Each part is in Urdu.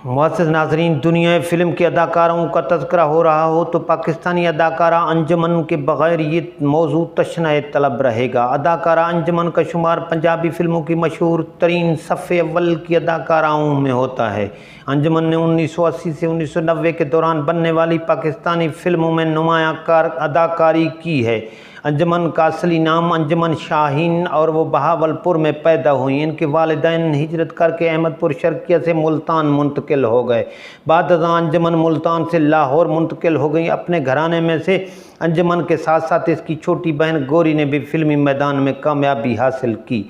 معزز ناظرین، دنیا فلم کے اداکاروں کا تذکرہ ہو رہا ہو تو پاکستانی اداکارہ انجمن کے بغیر یہ موضوع تشنہ طلب رہے گا۔ اداکارہ انجمن کا شمار پنجابی فلموں کی مشہور ترین صف اول کی اداکاراؤں میں ہوتا ہے۔ انجمن نے 1980 سے 1990 کے دوران بننے والی پاکستانی فلموں میں نمایاں اداکاری کی ہے۔ انجمن کا اصلی نام انجمن شاہین اور وہ بہاولپور میں پیدا ہوئیں۔ ان کے والدین ہجرت کر کے احمد پور شرقیہ سے ملتان منتقل ہو گئے۔ بعد ازاں انجمن ملتان سے لاہور منتقل ہو گئی۔ اپنے گھرانے میں سے انجمن کے ساتھ ساتھ اس کی چھوٹی بہن گوری نے بھی فلمی میدان میں کامیابی حاصل کی۔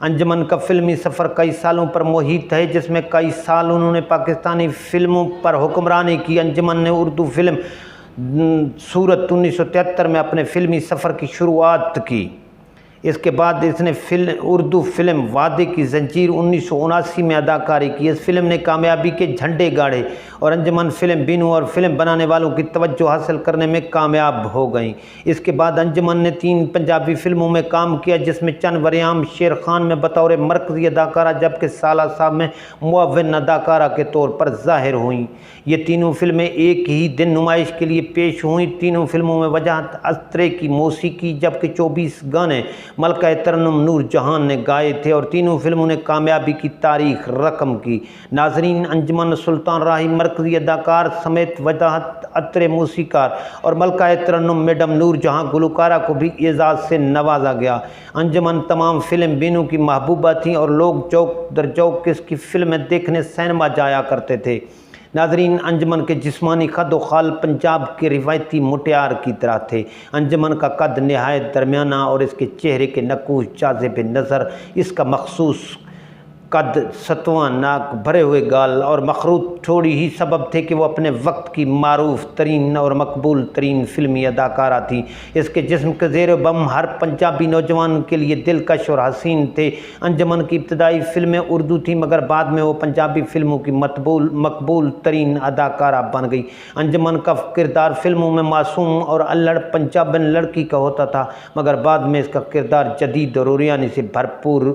انجمن کا فلمی سفر کئی سالوں پر محیط ہے، جس میں کئی سال انہوں نے پاکستانی فلموں پر حکمرانی کی۔ انجمن نے اردو فلم صورت 1973 میں اپنے فلمی سفر کی شروعات کی۔ اس کے بعد اس نے اردو فلم وعدے کی زنجیر 1979 میں اداکاری کی۔ اس فلم نے کامیابی کے جھنڈے گاڑے اور انجمن فلم بینو اور فلم بنانے والوں کی توجہ حاصل کرنے میں کامیاب ہو گئیں۔ اس کے بعد انجمن نے 3 پنجابی فلموں میں کام کیا، جس میں چند وریام شیر خان میں بطور مرکزی اداکارہ جبکہ سالہ صاحب میں معاون اداکارہ کے طور پر ظاہر ہوئیں۔ یہ تینوں فلمیں ایک ہی دن نمائش کے لیے پیش ہوئیں۔ تینوں فلموں میں وجاہت اخترے کی موسیقی جبکہ 24 گانے ملکہ ترنم نور جہاں نے گائے تھے اور تینوں فلموں نے کامیابی کی تاریخ رقم کی۔ ناظرین، انجمن سلطان راہی مرکزی اداکار سمیت وجاہت اخترے موسیقار اور ملکہ ترنم میڈم نور جہاں گلوکارہ کو بھی اعزاز سے نوازا گیا۔ انجمن تمام فلم بینو کی محبوبہ تھیں اور لوگ چوک در چوک اس کی فلمیں دیکھنے سینما جایا کرتے تھے۔ ناظرین، انجمن کے جسمانی قد و خال پنجاب کے روایتی مٹیار کی طرح تھے۔ انجمن کا قد نہایت درمیانہ اور اس کے چہرے کے نقوش جاذب نظر، اس کا مخصوص قد، ستواں ناک، بھرے ہوئے گال اور مخروط ٹھوڑی ہی سبب تھے کہ وہ اپنے وقت کی معروف ترین اور مقبول ترین فلمی اداکارہ تھیں۔ اس کے جسم کے زیر و بم ہر پنجابی نوجوان کے لیے دلکش اور حسین تھے۔ انجمن کی ابتدائی فلمیں اردو تھیں مگر بعد میں وہ پنجابی فلموں کی مقبول ترین اداکارہ بن گئی۔ انجمن کا کردار فلموں میں معصوم اور الڑ پنجابن لڑکی کا ہوتا تھا مگر بعد میں اس کا کردار جدید اور اوریانی سے بھرپور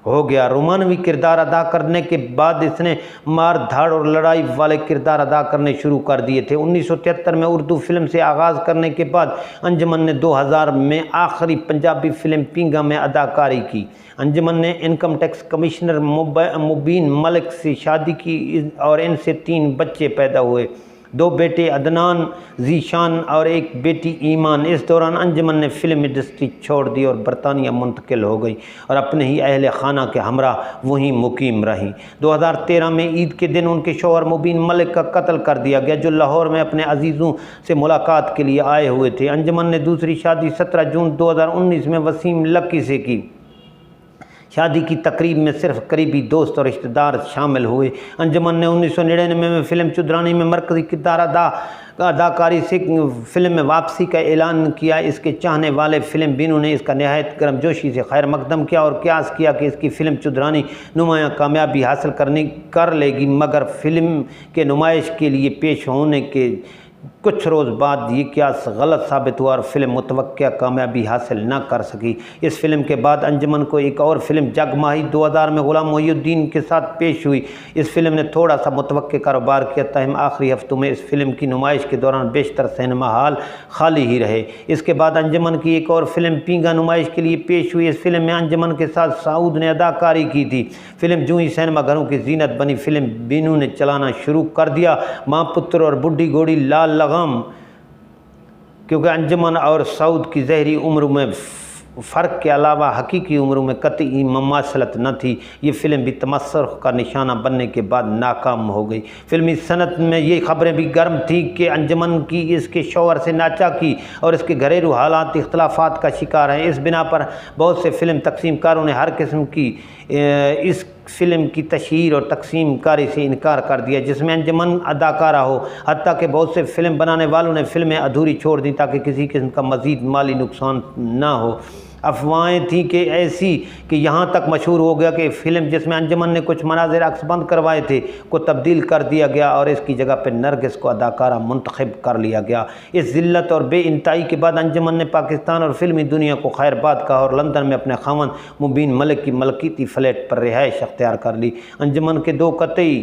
ہو گیا۔ رومانوی کردار ادا کرنے کے بعد اس نے مار دھاڑ اور لڑائی والے کردار ادا کرنے شروع کر دیے تھے۔ 1973 میں اردو فلم سے آغاز کرنے کے بعد انجمن نے 2000 میں آخری پنجابی فلم پینگا میں اداکاری کی۔ انجمن نے انکم ٹیکس کمشنر مبین ملک سے شادی کی اور ان سے 3 بچے پیدا ہوئے، 2 بیٹے عدنان ذیشان اور 1 بیٹی ایمان۔ اس دوران انجمن نے فلم انڈسٹری چھوڑ دی اور برطانیہ منتقل ہو گئی اور اپنے ہی اہل خانہ کے ہمراہ وہیں مقیم رہیں۔ 2013 میں عید کے دن ان کے شوہر مبین ملک کا قتل کر دیا گیا، جو لاہور میں اپنے عزیزوں سے ملاقات کے لیے آئے ہوئے تھے۔ انجمن نے دوسری شادی 17 جون 2019 میں وسیم لکی سے کی۔ شادی کی تقریب میں صرف قریبی دوست اور رشتہ دار شامل ہوئے۔ انجمن نے 1999 میں فلم چودرانی میں مرکزی کردار اداکاری سے فلم میں واپسی کا اعلان کیا۔ اس کے چاہنے والے فلم بینو نے اس کا نہایت گرمجوشی سے خیر مقدم کیا اور قیاس کیا کہ اس کی فلم چودرانی نمایاں کامیابی حاصل کر لے گی، مگر فلم کے نمائش کے لیے پیش ہونے کے کچھ روز بعد یہ قیاس غلط ثابت ہوا اور فلم متوقع کامیابی حاصل نہ کر سکی۔ اس فلم کے بعد انجمن کو ایک اور فلم جگ ماہی 2000 میں غلام محی الدین کے ساتھ پیش ہوئی۔ اس فلم نے تھوڑا سا متوقع کاروبار کیا، تاہم آخری ہفتوں میں اس فلم کی نمائش کے دوران بیشتر سینما ہال خالی ہی رہے۔ اس کے بعد انجمن کی ایک اور فلم پینگا نمائش کے لیے پیش ہوئی۔ اس فلم میں انجمن کے ساتھ سعود نے اداکاری کی تھی۔ فلم جو ہی سینما گھروں کی زینت بنی، فلم بینو نے چلانا شروع کر دیا۔ ماں پتر اور بڈھی گھوڑی لال لغام، کیونکہ انجمن اور سعود کی ظاہری عمر میں فرق کے علاوہ حقیقی عمروں میں قطعی مماثلت نہ تھی، یہ فلم بھی تمسخر کا نشانہ بننے کے بعد ناکام ہو گئی۔ فلمی صنعت میں یہ خبریں بھی گرم تھیں کہ انجمن کی اس کے شوہر سے ناچاکی اور اس کے گھریلو حالات اختلافات کا شکار ہیں۔ اس بنا پر بہت سے فلم تقسیم کاروں نے ہر قسم کی اس فلم کی تشہیر اور تقسیم کاری سے انکار کر دیا جس میں انجمن اداکارہ ہو، حتیٰ کہ بہت سے فلم بنانے والوں نے فلمیں ادھوری چھوڑ دیں تاکہ کسی قسم کا مزید مالی نقصان نہ ہو۔ افواہیں تھیں کہ ایسی کہ یہاں تک مشہور ہو گیا کہ فلم جس میں انجمن نے کچھ مناظر عکس بند کروائے تھے کو تبدیل کر دیا گیا اور اس کی جگہ پہ نرگس کو اداکارہ منتخب کر لیا گیا۔ اس ذلت اور بے انتہائی کے بعد انجمن نے پاکستان اور فلمی دنیا کو خیر باد کہا اور لندن میں اپنے خاوند مبین ملک کی ملکیتی فلیٹ پر رہائش اختیار کر لی۔ انجمن کے 2 قطعی